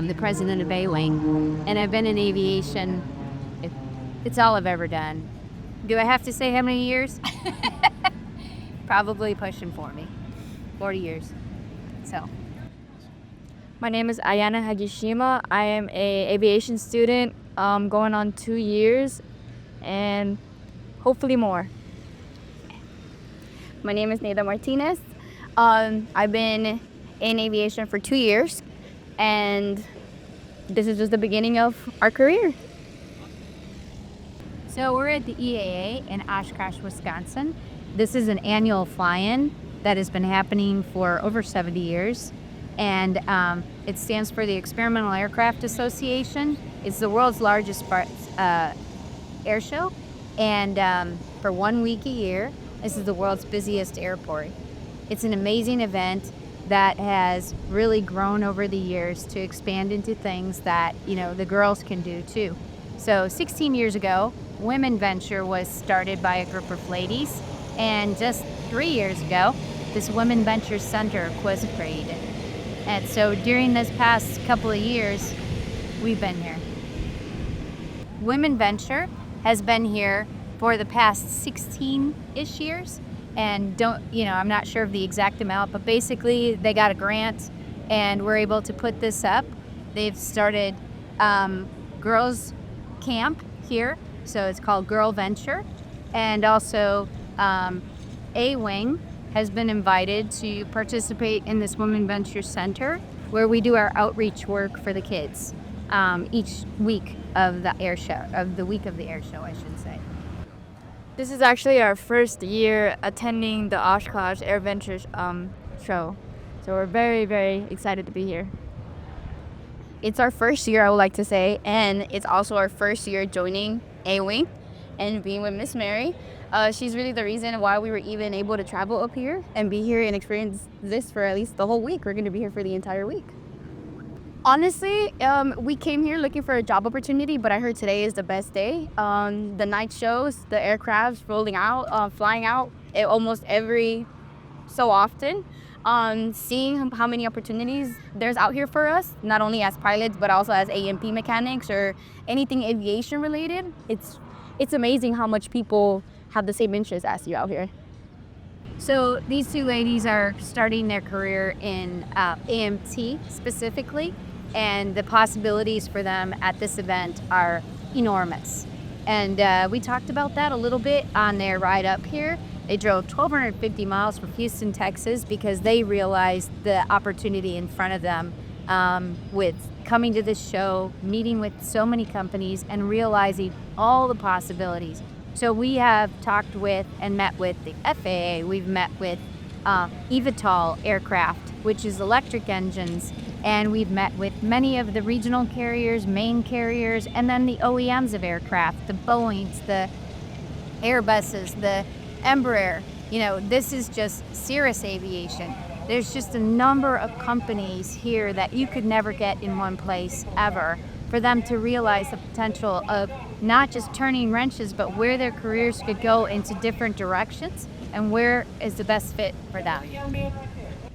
the president of Boeing, and I've been in aviation. It's all I've ever done. Do I have to say how many years? Probably pushing 40 years. So. My name is Ayana Hagishima. I am a aviation student, going on 2 years, and hopefully more. My name is Neiida Martinez. I've been in aviation for 2 years, and this is just the beginning of our career. So we're at the EAA in Oshkosh, Wisconsin. This is an annual fly-in that has been happening for over 70 years. And it stands for the Experimental Aircraft Association. It's the world's largest air show. And for 1 week a year, this is the world's busiest airport. It's an amazing event that has really grown over the years to expand into things that, the girls can do too. So 16 years ago, WomenVenture was started by a group of ladies. And just 3 years ago, this WomenVenture Center was created. And so during this past couple of years, we've been here. WomenVenture has been here for the past 16-ish years. And I'm not sure of the exact amount, but basically they got a grant and we're able to put this up. They've started girls camp here, so it's called GirlVenture. And also A Wing has been invited to participate in this WomenVenture Center, where we do our outreach work for the kids each week of the air show, I should say. This is actually our first year attending the Oshkosh AirVenture show, so we're very, very excited to be here. It's our first year, I would like to say, and it's also our first year joining A Wing and being with Miss Mary. She's really the reason why we were even able to travel up here and be here and experience this for at least the whole week. We're going to be here for the entire week. Honestly, we came here looking for a job opportunity, but I heard today is the best day. The night shows, the aircrafts rolling out, flying out almost every so often. Seeing how many opportunities there's out here for us, not only as pilots, but also as A&P mechanics or anything aviation related. It's amazing how much people have the same interests as you out here. So these two ladies are starting their career in AMT specifically, and the possibilities for them at this event are enormous. And we talked about that a little bit on their ride up here. They drove 1,250 miles from Houston, Texas, because they realized the opportunity in front of them with coming to this show, meeting with so many companies, and realizing all the possibilities. So we have talked with and met with the FAA. We've met with eVTOL aircraft, which is electric engines, and we've met with many of the regional carriers, main carriers, and then the OEMs of aircraft, the Boeings, the Airbuses, the Embraer. This is just Cirrus Aviation. There's just a number of companies here that you could never get in one place ever, for them to realize the potential of not just turning wrenches, but where their careers could go into different directions and where is the best fit for them.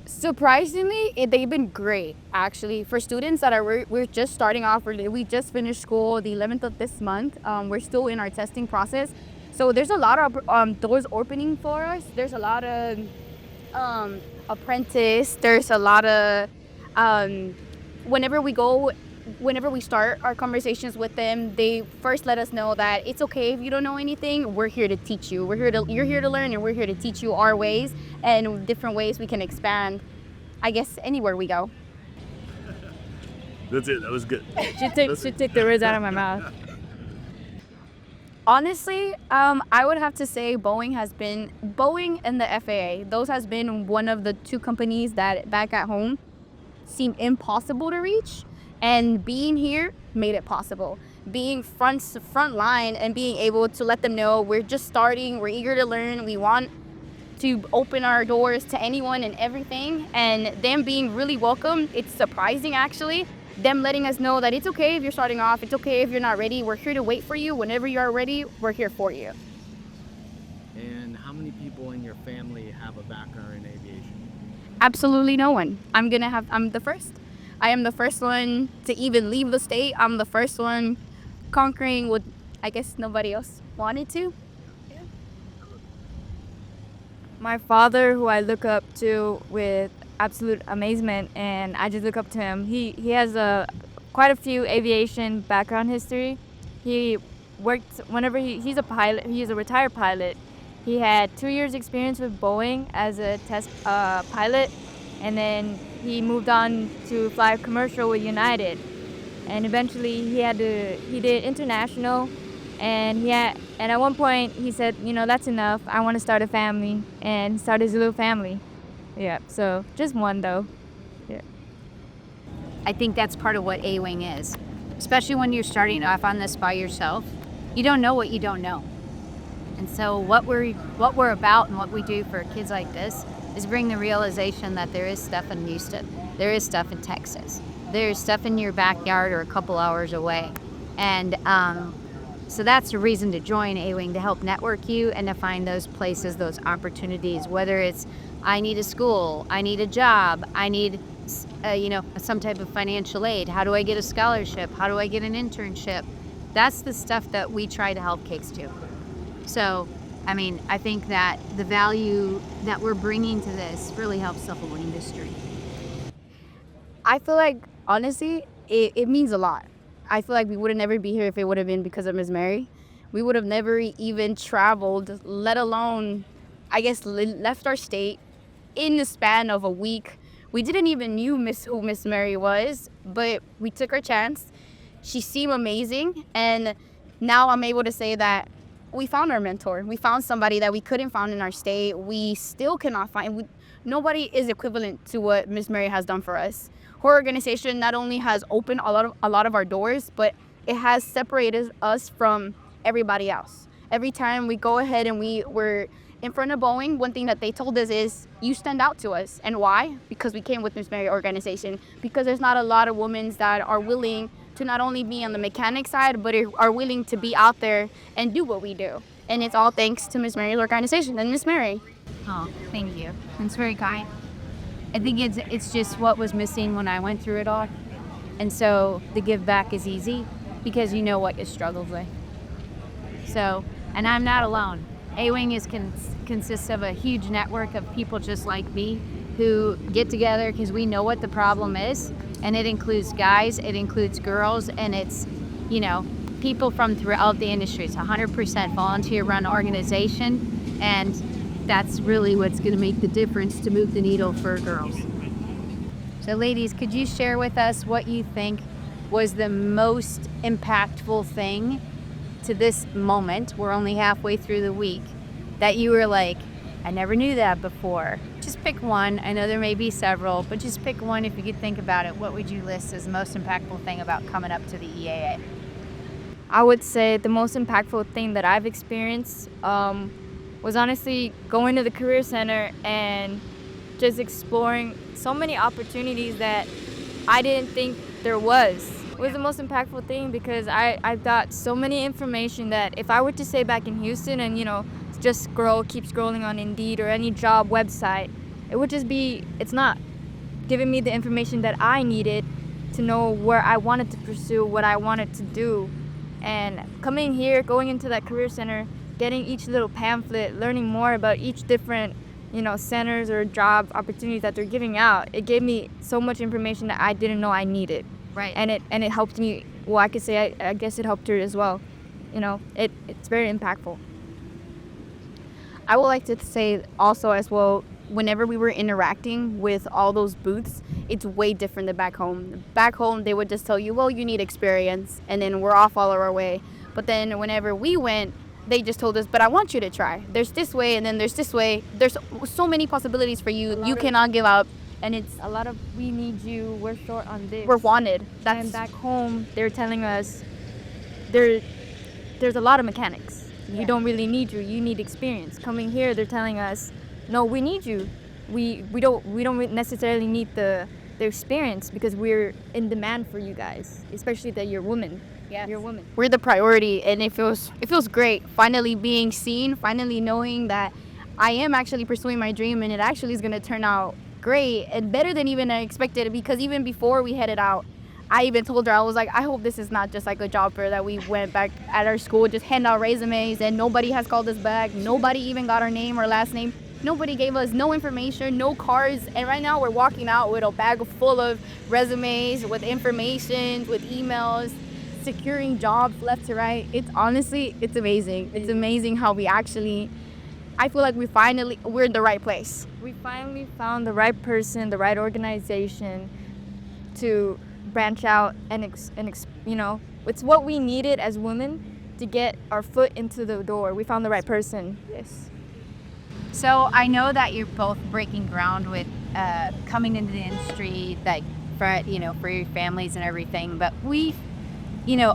Surprisingly, they've been great, actually. For students that we're just starting off, we just finished school the 11th of this month. We're still in our testing process. So there's a lot of doors opening for us. There's a lot of apprentice. There's a lot of, whenever we start our conversations with them, they first let us know that it's okay if you don't know anything. We're here to teach you. You're here to learn, and we're here to teach you our ways and different ways we can expand, I guess, anywhere we go. That's it. That was good. She took the words out of my mouth. Honestly, I would have to say Boeing and the FAA. Those has been one of the two companies that back at home seem impossible to reach. And being here made it possible. Being front line and being able to let them know we're just starting, we're eager to learn, we want to open our doors to anyone and everything. And them being really welcome, it's surprising actually. Them letting us know that it's okay if you're starting off, it's okay if you're not ready, we're here to wait for you. Whenever you are ready, we're here for you. And how many people in your family have a background in aviation? Absolutely no one. I'm the first. I am the first one to even leave the state. I'm the first one conquering what I guess nobody else wanted to. My father, who I look up to with absolute amazement, and I just look up to him. He has quite a few aviation background history. He worked whenever he's a pilot. He's a retired pilot. He had 2 years experience with Boeing as a test pilot, and then he moved on to fly commercial with United. And eventually he did international, and at one point he said, that's enough. I want to start a family, and start his little family. Yeah, so just one though. Yeah. I think that's part of what A-Wing is, especially when you're starting off on this by yourself. You don't know what you don't know. And so what we're about and what we do for kids like this is bring the realization that there is stuff in Houston, there is stuff in Texas, there's stuff in your backyard or a couple hours away. And so that's a reason to join A-Wing, to help network you and to find those places, those opportunities, whether it's I need a school, I need a job, I need some type of financial aid. How do I get a scholarship? How do I get an internship? That's the stuff that we try to help kids do. So, I think that the value that we're bringing to this really helps the whole industry. I feel like, honestly, it means a lot. I feel like we would never be here if it would have been because of Miss Mary. We would have never even traveled, let alone, I guess, left our state in the span of a week. We didn't even knew who Miss Mary was, but we took our chance. She seemed amazing, and now I'm able to say that we found our mentor. We found somebody that we couldn't find in our state. We still cannot find. Nobody is equivalent to what Miss Mary has done for us. Her organization not only has opened a lot of our doors, but it has separated us from everybody else. Every time we go ahead and we're in front of Boeing, one thing that they told us is, you stand out to us. And why? Because we came with Miss Mary organization. Because there's not a lot of women that are willing to not only be on the mechanic side, but are willing to be out there and do what we do. And it's all thanks to Miss Mary's organization and Miss Mary. Oh, thank you. That's very kind. I think it's just what was missing when I went through it all. And so the give back is easy because you know what you struggled with. So, and I'm not alone. A-Wing consists of a huge network of people just like me who get together because we know what the problem is. And it includes guys, it includes girls, and it's, people from throughout the industry. It's 100% volunteer-run organization, and that's really what's going to make the difference to move the needle for girls. So ladies, could you share with us what you think was the most impactful thing to this moment? We're only halfway through the week that you were like, I never knew that before. Just pick one. I know there may be several, but just pick one. If you could think about it, what would you list as the most impactful thing about coming up to the EAA? I would say the most impactful thing that I've experienced was honestly going to the Career Center and just exploring so many opportunities that I didn't think there was. It was the most impactful thing because I got so many information that if I were to stay back in Houston and, just keep scrolling on Indeed or any job website, it would just be, it's not giving me the information that I needed to know where I wanted to pursue, what I wanted to do. And coming here, going into that Career Center, getting each little pamphlet, learning more about each different, centers or job opportunities that they're giving out, it gave me so much information that I didn't know I needed. Right. And it helped me. Well, I could say I guess it helped her as well. It's very impactful. I would like to say also as well, whenever we were interacting with all those booths, it's way different than back home. Back home, they would just tell you, well, you need experience, and then we're off all our way. But then whenever we went, they just told us, but I want you to try. There's this way, and then there's this way. There's so many possibilities for you. You cannot give up. And it's a lot of, we need you, we're short on this. We're wanted. And back home, they're telling us there's a lot of mechanics. We don't really need you. You need experience. Coming here, they're telling us, no, we need you. We don't necessarily need the experience because we're in demand for you guys, especially that you're women. Yes. You're a woman. We're the priority, and it feels great. Finally being seen, finally knowing that I am actually pursuing my dream, and it actually is going to turn out great and better than even I expected, because even before we headed out, I even told her, I was like, I hope this is not just like a job fair that we went back at our school, just hand out resumes and nobody has called us back. Nobody even got our name or last name. Nobody gave us no information, no cards. And right now we're walking out with a bag full of resumes, with information, with emails, securing jobs left to right. It's honestly, it's amazing. It's amazing how we actually, I feel like we're in the right place. We finally found the right person, the right organization to branch out and it's what we needed as women to get our foot into the door. We found the right person. Yes. So I know that you're both breaking ground with coming into the industry, like for your families and everything. But we,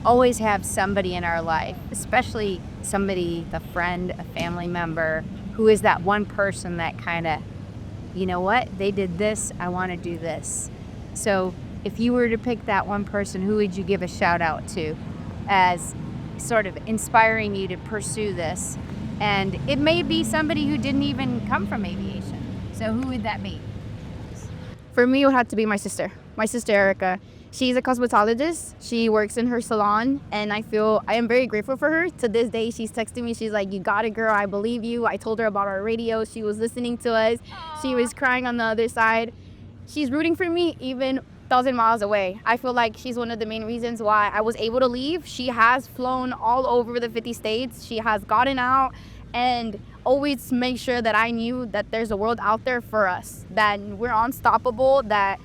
always have somebody in our life, especially somebody, a friend, a family member, who is that one person that kind of, they did this, I want to do this. So if you were to pick that one person, who would you give a shout out to as sort of inspiring you to pursue this? And it may be somebody who didn't even come from aviation. So who would that be? For me, it would have to be my sister Erica. She's a cosmetologist. She works in her salon, and I am very grateful for her. To this day, she's texting me. She's like, "You got it, girl. I believe you." I told her about our radio. She was listening to us. Aww. She was crying on the other side. She's rooting for me even 1,000 miles away. I feel like she's one of the main reasons why I was able to leave. She has flown all over the 50 states. She has gotten out and always made sure that I knew that there's a world out there for us, that we're unstoppable, that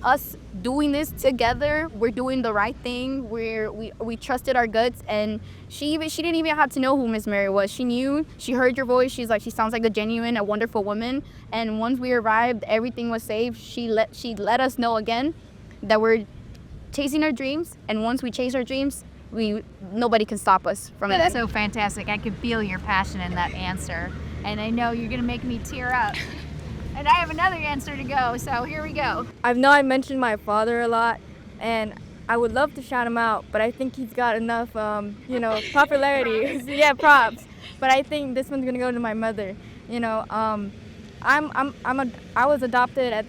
us doing this together, we're doing the right thing. We trusted our guts, and she didn't even have to know who Miss Mary was. She knew. She heard your voice. She's like, she sounds like a wonderful woman. And once we arrived, everything was safe. She let us know again that we're chasing our dreams, and once we chase our dreams, nobody can stop us from it. That's so fantastic. I could feel your passion in that answer, and I know you're gonna make me tear up. And I have another answer to go, so here we go. I know I mentioned my father a lot, and I would love to shout him out, but I think he's got enough, popularity. Yeah, props. But I think this one's gonna go to my mother. I was adopted at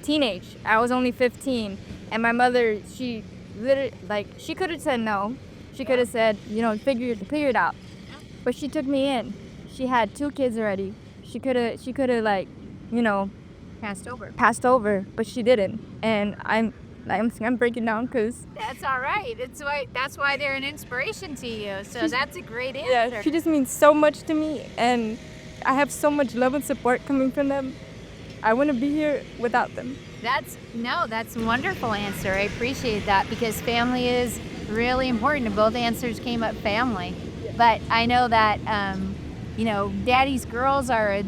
teenage. I was only 15, and my mother, she literally, she could have said no. She could have said, figure it out. But she took me in. She had 2 kids already. She could have passed over, but she didn't. And I'm breaking down because that's all right. That's why they're an inspiration to you. So that's a great answer. Yeah, she just means so much to me, and I have so much love and support coming from them. I wouldn't be here without them. That's a wonderful answer. I appreciate that, because family is really important. And both answers came up family. But I know that daddy's girls are a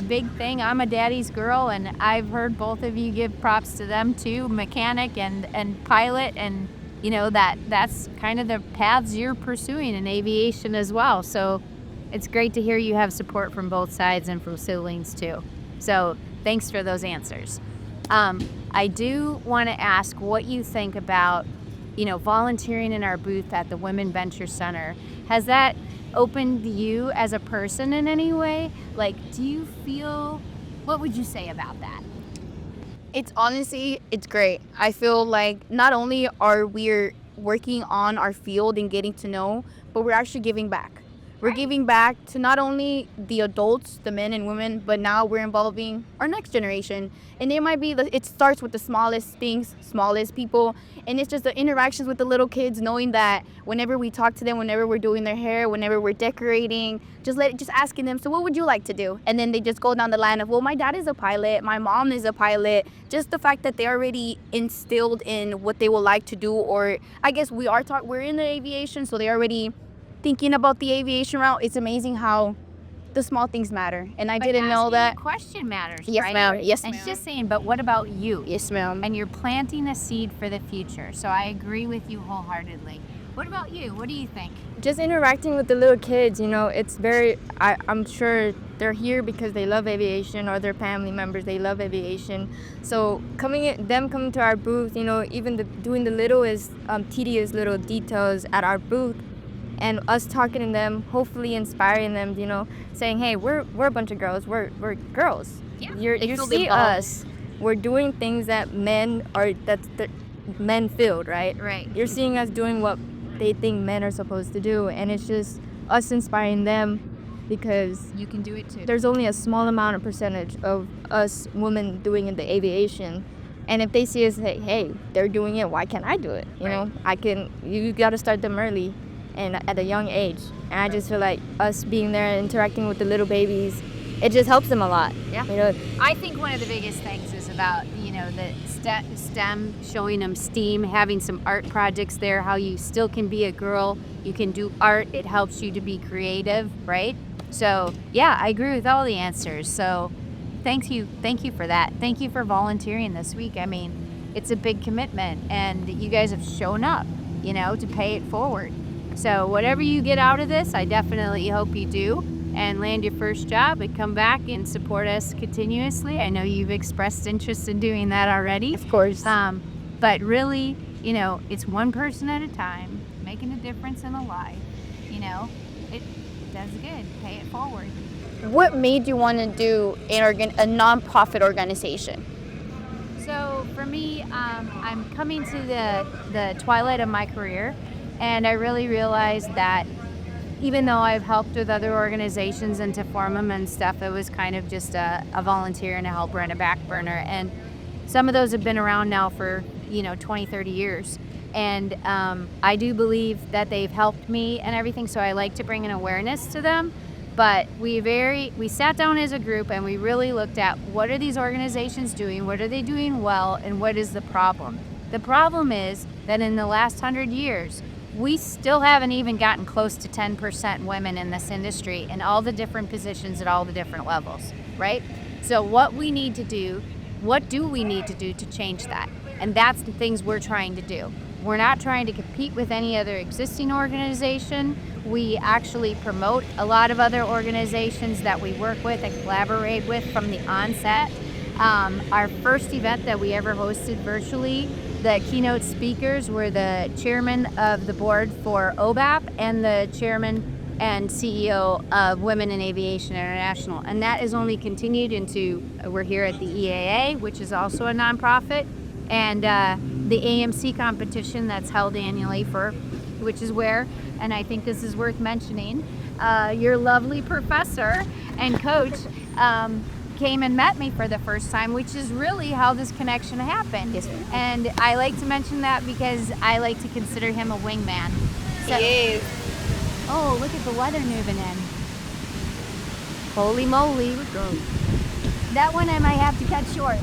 big thing. I'm a daddy's girl, and I've heard both of you give props to them too, mechanic and pilot, and that's kind of the paths you're pursuing in aviation as well. So it's great to hear you have support from both sides and from siblings too. So thanks for those answers. I do want to ask what you think about, volunteering in our booth at the WomenVenture Center. Has that opened you as a person in any way? Do you feel, what would you say about that? It's great. I feel like not only are we working on our field and getting to know, but we're actually giving back. We're giving back to not only the adults, the men and women, but now we're involving our next generation. And it starts with the smallest things, smallest people. And it's just the interactions with the little kids, knowing that whenever we talk to them, whenever we're doing their hair, whenever we're decorating, just asking them, so what would you like to do? And then they just go down the line of, well, my dad is a pilot, my mom is a pilot. Just the fact that they're already instilled in what they would like to do, or I guess we're in the aviation, so they're already thinking about the aviation route. It's amazing how the small things matter, and I didn't know that. Question matters, yes, right? ma'am. Yes, and ma'am. she's just saying, but what about you? Yes, ma'am. And you're planting a seed for the future. So I agree with you wholeheartedly. What about you? What do you think? Just interacting with the little kids, it's very, I'm sure they're here because they love aviation, or their family members, they love aviation. So coming to our booth, even doing the littlest tedious little details at our booth, and us talking to them, hopefully inspiring them, saying, hey, we're a bunch of girls, we're girls. You see us. We're doing things that men field, right? Right. You're seeing us doing what they think men are supposed to do, and it's just us inspiring them because You can do it too. there's only a small amount of percentage of us women doing in the aviation. And if they see us say, hey, they're doing it, why can't I do it? You know, you got to start them early and at a young age. And I just feel like us being there and interacting with the little babies, it just helps them a lot. Yeah. You know, I think one of the biggest things is about, the STEM, showing them STEAM, having some art projects there, how you still can be a girl, you can do art, it helps you to be creative, right? So, yeah, I agree with all the answers. So, thank you for that. Thank you for volunteering this week. I mean, it's a big commitment, and you guys have shown up, to pay it forward. So, whatever you get out of this, I definitely hope you do. And land your first job and come back and support us continuously. I know you've expressed interest in doing that already. of course. But really, it's one person at a time, making a difference in a life. It does good. Pay it forward. What made you want to do a nonprofit organization? So for me, I'm coming to the twilight of my career, and I really realized that even though I've helped with other organizations and to form them and stuff, it was kind of just a volunteer and a helper and a back burner. And some of those have been around now for, 20, 30 years. And I do believe that they've helped me and everything, so I like to bring an awareness to them. But we sat down as a group and we really looked at what are these organizations doing, what are they doing well, and what is the problem. The problem is that in the last 100 years, we still haven't even gotten close to 10% women in this industry in all the different positions at all the different levels, right? So what do we need to do to change that? And that's the things we're trying to do. We're not trying to compete with any other existing organization. We actually promote a lot of other organizations that we work with and collaborate with from the onset. Our first event that we ever hosted virtually, the keynote speakers were the chairman of the board for OBAP and the chairman and CEO of Women in Aviation International. And that has only continued we're here at the EAA, which is also a nonprofit, and the AMC competition that's held annually which is where, and I think this is worth mentioning, your lovely professor and coach came and met me for the first time, which is really how this connection happened. Yes, ma'am. And I like to mention that because I like to consider him a wingman. So, He is. oh, look at the weather moving in. Holy moly. That one I might have to cut short.